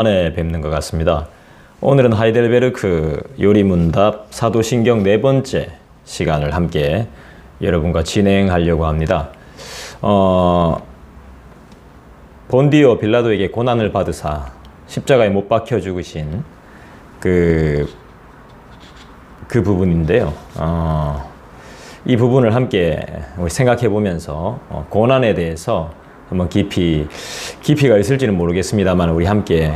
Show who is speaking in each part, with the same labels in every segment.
Speaker 1: 오랜만에 뵙는 것 같습니다. 오늘은 하이델베르크 요리문답 사도신경 네 번째 시간을 함께 여러분과 진행하려고 합니다. 본디오 빌라도에게 고난을 받으사 십자가에 못 박혀 죽으신 그 부분인데요. 이 부분을 함께 우리 생각해 보면서 고난에 대해서 한번 깊이가 있을지는 모르겠습니다만 우리 함께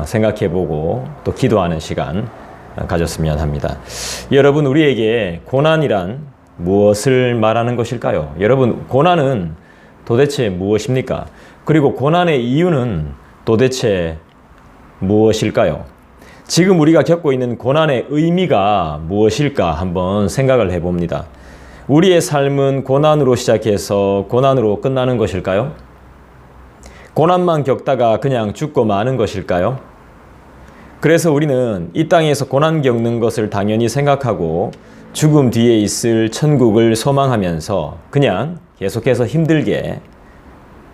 Speaker 1: 생각해 보고 또 기도하는 시간 가졌으면 합니다. 여러분, 우리에게 고난이란 무엇을 말하는 것일까요? 여러분, 고난은 도대체 무엇입니까? 그리고 고난의 이유는 도대체 무엇일까요? 지금 우리가 겪고 있는 고난의 의미가 무엇일까 한번 생각을 해봅니다. 우리의 삶은 고난으로 시작해서 고난으로 끝나는 것일까요? 고난만 겪다가 그냥 죽고 마는 것일까요? 그래서 우리는 이 땅에서 고난 겪는 것을 당연히 생각하고 죽음 뒤에 있을 천국을 소망하면서 그냥 계속해서 힘들게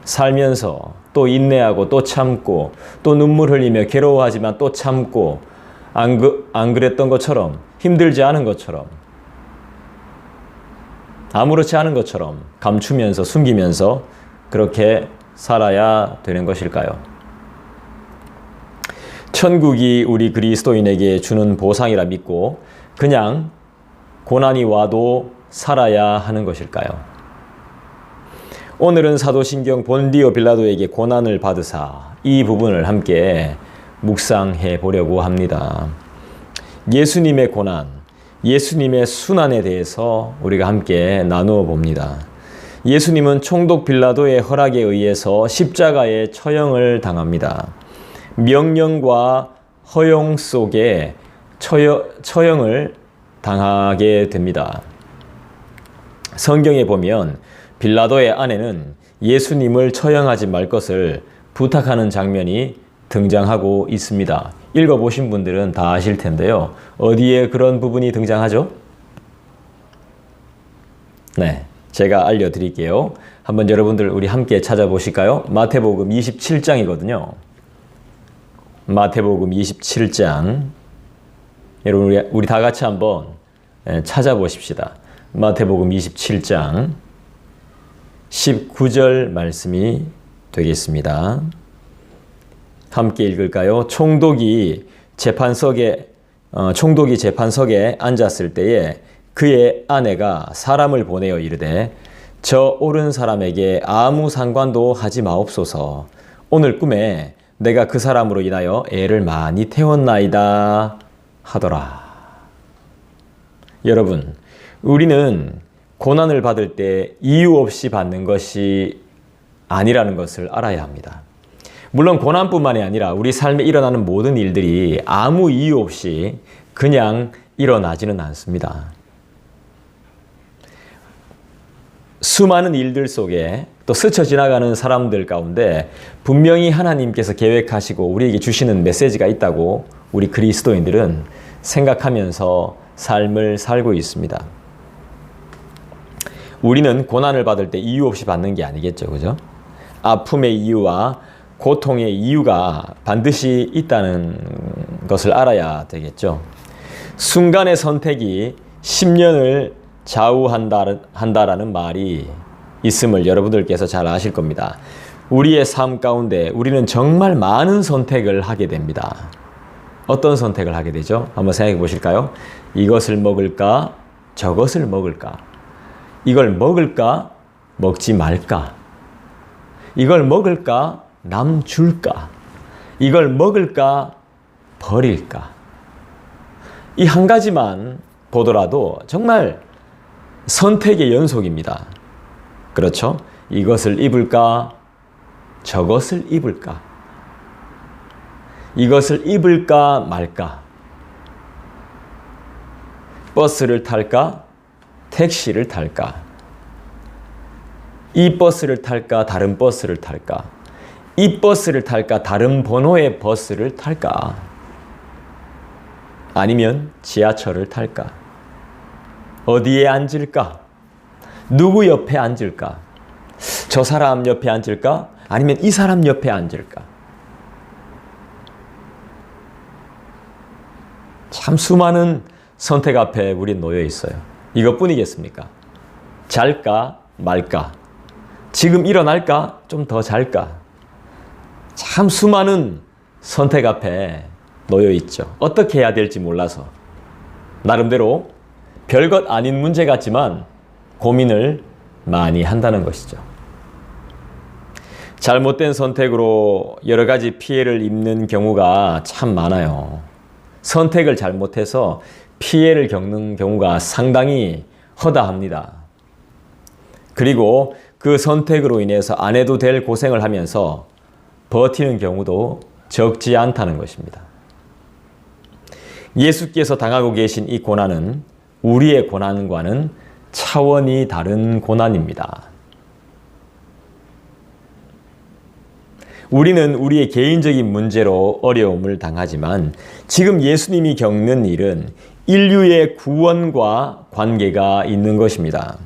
Speaker 1: 살면서 또 인내하고 또 참고 또 눈물 흘리며 괴로워하지만 또 참고 안 그랬던 것처럼, 힘들지 않은 것처럼, 아무렇지 않은 것처럼 감추면서 숨기면서 그렇게 살아야 되는 것일까요? 천국이 우리 그리스도인에게 주는 보상이라 믿고 그냥 고난이 와도 살아야 하는 것일까요? 오늘은 사도신경 본디오 빌라도에게 고난을 받으사 이 부분을 함께 묵상해 보려고 합니다. 예수님의 고난, 예수님의 순환에 대해서 우리가 함께 나누어 봅니다. 예수님은 총독 빌라도의 허락에 의해서 십자가에 처형을 당합니다. 명령과 허용 속에 처형을 당하게 됩니다. 성경에 보면 빌라도의 아내는 예수님을 처형하지 말 것을 부탁하는 장면이 등장하고 있습니다. 읽어보신 분들은 다 아실 텐데요. 어디에 그런 부분이 등장하죠? 네, 제가 알려드릴게요. 한번 여러분들 우리 함께 찾아보실까요? 마태복음 27장이거든요. 마태복음 27장. 여러분 우리 다 같이 한번 찾아보십시다. 마태복음 27장 19절 말씀이 되겠습니다. 함께 읽을까요? 총독이 재판석에 앉았을 때에 그의 아내가 사람을 보내어 이르되 저 옳은 사람에게 아무 상관도 하지 마옵소서. 오늘 꿈에 내가 그 사람으로 인하여 애를 많이 태웠나이다 하더라. 여러분, 우리는 고난을 받을 때 이유 없이 받는 것이 아니라는 것을 알아야 합니다. 물론 고난뿐만이 아니라 우리 삶에 일어나는 모든 일들이 아무 이유 없이 그냥 일어나지는 않습니다. 수많은 일들 속에 또 스쳐 지나가는 사람들 가운데 분명히 하나님께서 계획하시고 우리에게 주시는 메시지가 있다고 우리 그리스도인들은 생각하면서 삶을 살고 있습니다. 우리는 고난을 받을 때 이유 없이 받는 게 아니겠죠, 그죠? 아픔의 이유와 고통의 이유가 반드시 있다는 것을 알아야 되겠죠. 순간의 선택이 10년을 좌우한다라는 말이 있음을 여러분들께서 잘 아실 겁니다. 우리의 삶 가운데 우리는 정말 많은 선택을 하게 됩니다. 어떤 선택을 하게 되죠? 한번 생각해 보실까요? 이것을 먹을까? 저것을 먹을까? 이걸 먹을까? 먹지 말까? 이걸 먹을까? 남 줄까? 이걸 먹을까? 버릴까? 이 한 가지만 보더라도 정말 선택의 연속입니다. 그렇죠? 이것을 입을까? 저것을 입을까? 이것을 입을까 말까? 버스를 탈까? 택시를 탈까? 이 버스를 탈까? 다른 버스를 탈까? 이 버스를 탈까? 다른 번호의 버스를 탈까? 아니면 지하철을 탈까? 어디에 앉을까? 누구 옆에 앉을까? 저 사람 옆에 앉을까? 아니면 이 사람 옆에 앉을까? 참 수많은 선택 앞에 우린 놓여 있어요. 이것뿐이겠습니까? 잘까 말까? 지금 일어날까? 좀 더 잘까? 참 수많은 선택 앞에 놓여 있죠. 어떻게 해야 될지 몰라서 나름대로 별것 아닌 문제 같지만 고민을 많이 한다는 것이죠. 잘못된 선택으로 여러 가지 피해를 입는 경우가 참 많아요. 선택을 잘못해서 피해를 겪는 경우가 상당히 허다합니다. 그리고 그 선택으로 인해서 안 해도 될 고생을 하면서 버티는 경우도 적지 않다는 것입니다. 예수께서 당하고 계신 이 고난은 우리의 고난과는 차원이 다른 고난입니다. 우리는 우리의 개인적인 문제로 어려움을 당하지만 지금 예수님이 겪는 일은 인류의 구원과 관계가 있는 것입니다.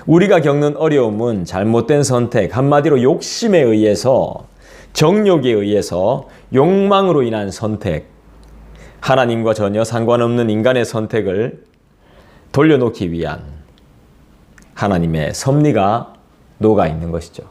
Speaker 1: 우리가 겪는 어려움은 잘못된 선택, 한마디로 욕심에 의해서, 정욕에 의해서, 욕망으로 인한 선택, 하나님과 전혀 상관없는 인간의 선택을 돌려놓기 위한 하나님의 섭리가 녹아 있는 것이죠.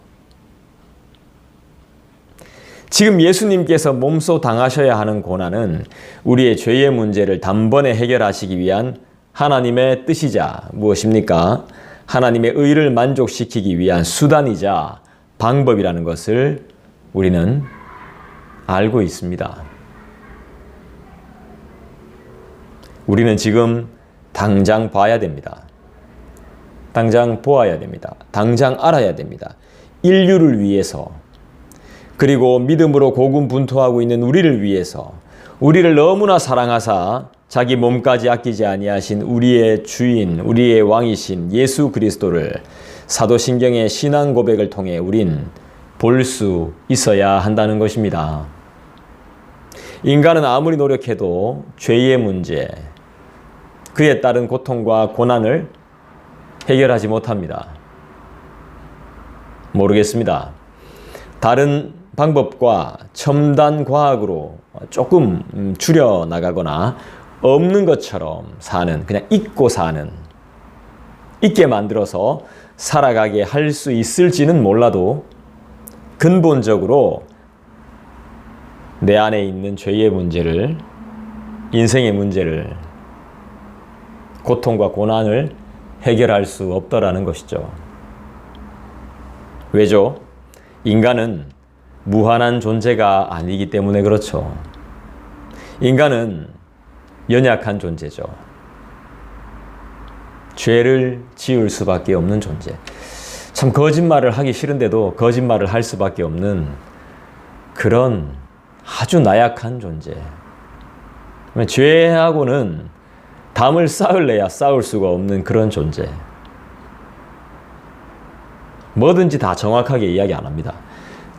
Speaker 1: 지금 예수님께서 몸소 당하셔야 하는 고난은 우리의 죄의 문제를 단번에 해결하시기 위한 하나님의 뜻이자 무엇입니까? 하나님의 의를 만족시키기 위한 수단이자 방법이라는 것을 우리는 알고 있습니다. 우리는 지금 당장 봐야 됩니다. 당장 보아야 됩니다. 당장 알아야 됩니다. 인류를 위해서, 그리고 믿음으로 고군분투하고 있는 우리를 위해서, 우리를 너무나 사랑하사 자기 몸까지 아끼지 아니하신 우리의 주인, 우리의 왕이신 예수 그리스도를 사도신경의 신앙 고백을 통해 우린 볼 수 있어야 한다는 것입니다. 인간은 아무리 노력해도 죄의 문제, 그에 따른 고통과 고난을 해결하지 못합니다. 모르겠습니다. 다른 방법과 첨단 과학으로 조금 줄여나가거나 없는 것처럼 사는, 그냥 잊고 사는, 잊게 만들어서 살아가게 할 수 있을지는 몰라도 근본적으로 내 안에 있는 죄의 문제를, 인생의 문제를, 고통과 고난을 해결할 수 없더라는 것이죠. 왜죠? 인간은 무한한 존재가 아니기 때문에 그렇죠. 인간은 연약한 존재죠. 죄를 지을 수밖에 없는 존재. 참 거짓말을 하기 싫은데도 거짓말을 할 수밖에 없는 그런 아주 나약한 존재. 죄하고는 담을 쌓을래야 쌓을 수가 없는 그런 존재. 뭐든지 다 정확하게 이야기 안 합니다.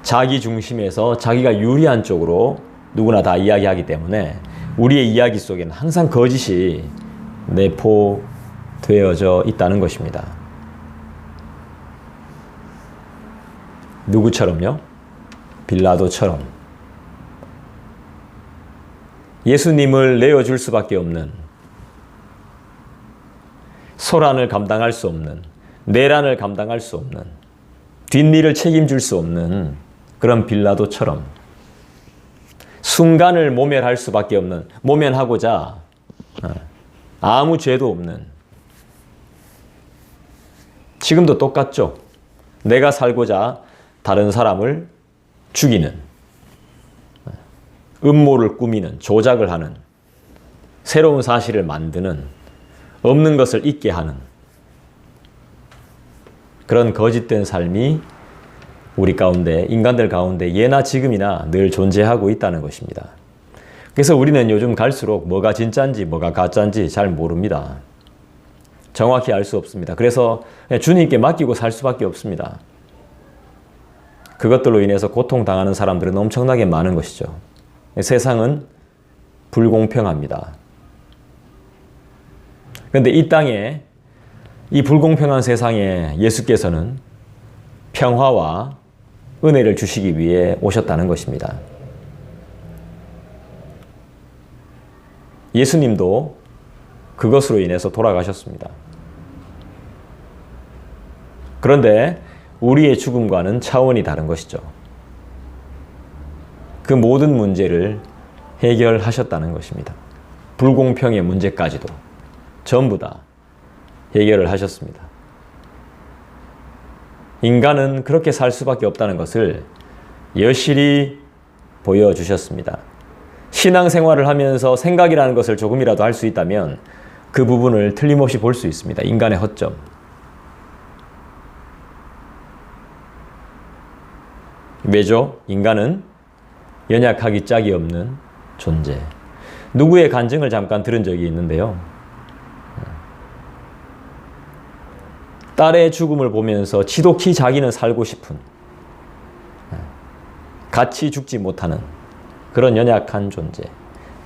Speaker 1: 자기 중심에서 자기가 유리한 쪽으로 누구나 다 이야기하기 때문에 우리의 이야기 속에는 항상 거짓이 내포되어져 있다는 것입니다. 누구처럼요? 빌라도처럼. 예수님을 내어줄 수밖에 없는, 소란을 감당할 수 없는, 내란을 감당할 수 없는, 뒷일을 책임질 수 없는 그런 빌라도처럼 순간을 모면할 수밖에 없는, 모면하고자 아무 죄도 없는, 지금도 똑같죠. 내가 살고자 다른 사람을 죽이는, 음모를 꾸미는, 조작을 하는, 새로운 사실을 만드는, 없는 것을 있게 하는 그런 거짓된 삶이 우리 가운데, 인간들 가운데 예나 지금이나 늘 존재하고 있다는 것입니다. 그래서 우리는 요즘 갈수록 뭐가 진짜인지 뭐가 가짜인지 잘 모릅니다. 정확히 알 수 없습니다. 그래서 주님께 맡기고 살 수밖에 없습니다. 그것들로 인해서 고통당하는 사람들은 엄청나게 많은 것이죠. 세상은 불공평합니다. 그런데 이 땅에, 이 불공평한 세상에 예수께서는 평화와 은혜를 주시기 위해 오셨다는 것입니다. 예수님도 그것으로 인해서 돌아가셨습니다. 그런데 우리의 죽음과는 차원이 다른 것이죠. 그 모든 문제를 해결하셨다는 것입니다. 불공평의 문제까지도 전부 다 해결을 하셨습니다. 인간은 그렇게 살 수밖에 없다는 것을 여실히 보여주셨습니다. 신앙생활을 하면서 생각이라는 것을 조금이라도 할 수 있다면 그 부분을 틀림없이 볼 수 있습니다. 인간의 허점. 왜죠? 인간은 연약하기 짝이 없는 존재. 누구의 간증을 잠깐 들은 적이 있는데요. 딸의 죽음을 보면서 지독히 자기는 살고 싶은, 같이 죽지 못하는 그런 연약한 존재.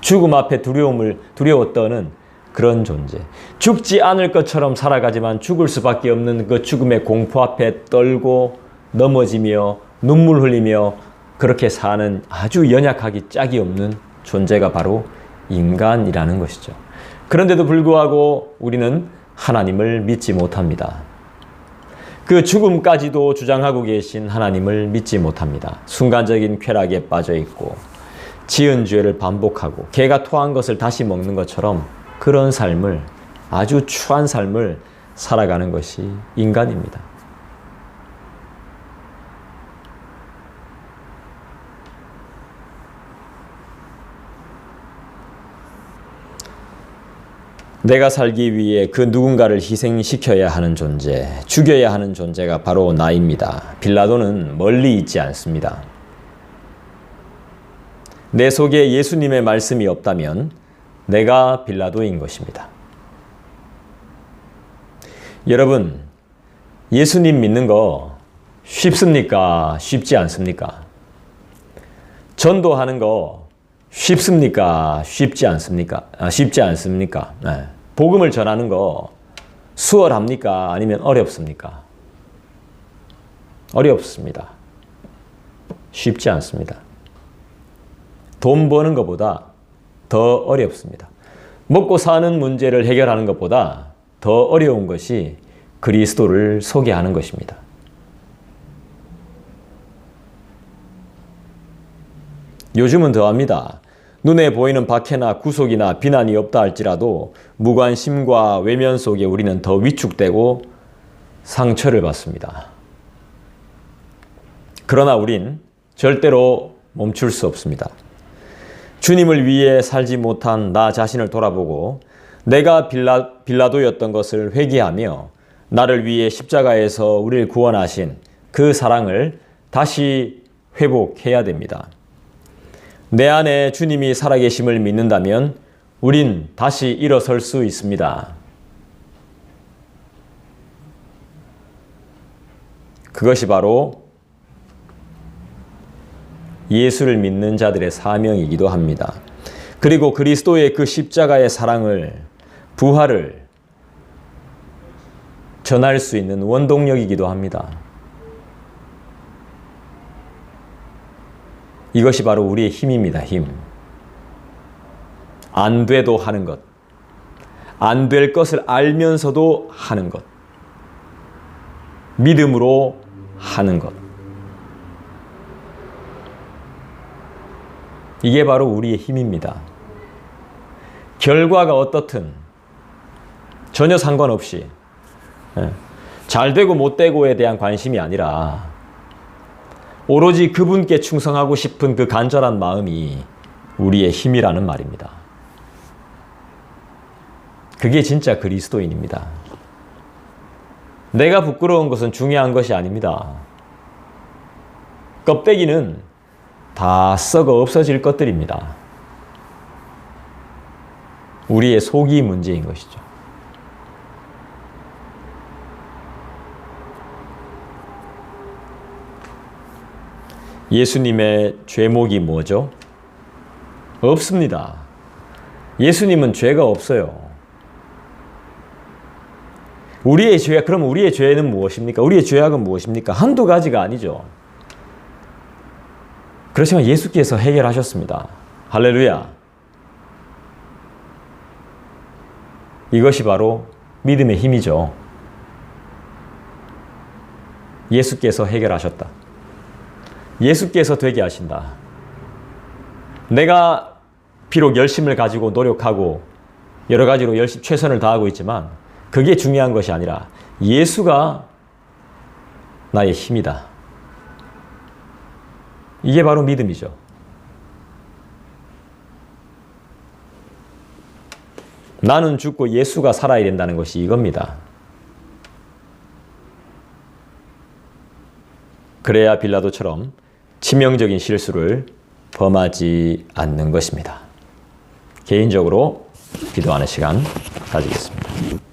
Speaker 1: 죽음 앞에 두려워 떠는 그런 존재. 죽지 않을 것처럼 살아가지만 죽을 수밖에 없는 그 죽음의 공포 앞에 떨고 넘어지며 눈물 흘리며 그렇게 사는 아주 연약하기 짝이 없는 존재가 바로 인간이라는 것이죠. 그런데도 불구하고 우리는 하나님을 믿지 못합니다. 그 죽음까지도 주장하고 계신 하나님을 믿지 못합니다. 순간적인 쾌락에 빠져 있고 지은 죄를 반복하고 개가 토한 것을 다시 먹는 것처럼 그런 삶을, 아주 추한 삶을 살아가는 것이 인간입니다. 내가 살기 위해 그 누군가를 희생시켜야 하는 존재, 죽여야 하는 존재가 바로 나입니다. 빌라도는 멀리 있지 않습니다. 내 속에 예수님의 말씀이 없다면 내가 빌라도인 것입니다. 여러분, 예수님 믿는 거 쉽습니까? 쉽지 않습니까? 전도하는 거 쉽습니까? 쉽지 않습니까? 쉽지 않습니까? 네. 복음을 전하는 거 수월합니까? 아니면 어렵습니까? 어렵습니다. 쉽지 않습니다. 돈 버는 것보다 더 어렵습니다. 먹고 사는 문제를 해결하는 것보다 더 어려운 것이 그리스도를 소개하는 것입니다. 요즘은 더합니다. 눈에 보이는 박해나 구속이나 비난이 없다 할지라도 무관심과 외면 속에 우리는 더 위축되고 상처를 받습니다. 그러나 우린 절대로 멈출 수 없습니다. 주님을 위해 살지 못한 나 자신을 돌아보고 내가 빌라도였던 것을 회개하며 나를 위해 십자가에서 우리를 구원하신 그 사랑을 다시 회복해야 됩니다. 내 안에 주님이 살아계심을 믿는다면 우린 다시 일어설 수 있습니다. 그것이 바로 예수를 믿는 자들의 사명이기도 합니다. 그리고 그리스도의 그 십자가의 사랑을, 부활을 전할 수 있는 원동력이기도 합니다. 이것이 바로 우리의 힘입니다. 힘. 안 돼도 하는 것. 안 될 것을 알면서도 하는 것. 믿음으로 하는 것. 이게 바로 우리의 힘입니다. 결과가 어떻든 전혀 상관없이 잘 되고 못 되고에 대한 관심이 아니라 오로지 그분께 충성하고 싶은 그 간절한 마음이 우리의 힘이라는 말입니다. 그게 진짜 그리스도인입니다. 내가 부끄러운 것은 중요한 것이 아닙니다. 껍데기는 다 썩어 없어질 것들입니다. 우리의 속이 문제인 것이죠. 예수님의 죄목이 뭐죠? 없습니다. 예수님은 죄가 없어요. 그럼 우리의 죄는 무엇입니까? 우리의 죄악은 무엇입니까? 한두 가지가 아니죠. 그렇지만 예수께서 해결하셨습니다. 할렐루야. 이것이 바로 믿음의 힘이죠. 예수께서 해결하셨다. 예수께서 되게 하신다. 내가 비록 열심을 가지고 노력하고 여러 가지로 최선을 다하고 있지만 그게 중요한 것이 아니라 예수가 나의 힘이다. 이게 바로 믿음이죠. 나는 죽고 예수가 살아야 된다는 것이 이겁니다. 그래야 빌라도처럼 치명적인 실수를 범하지 않는 것입니다. 개인적으로 기도하는 시간 가지겠습니다.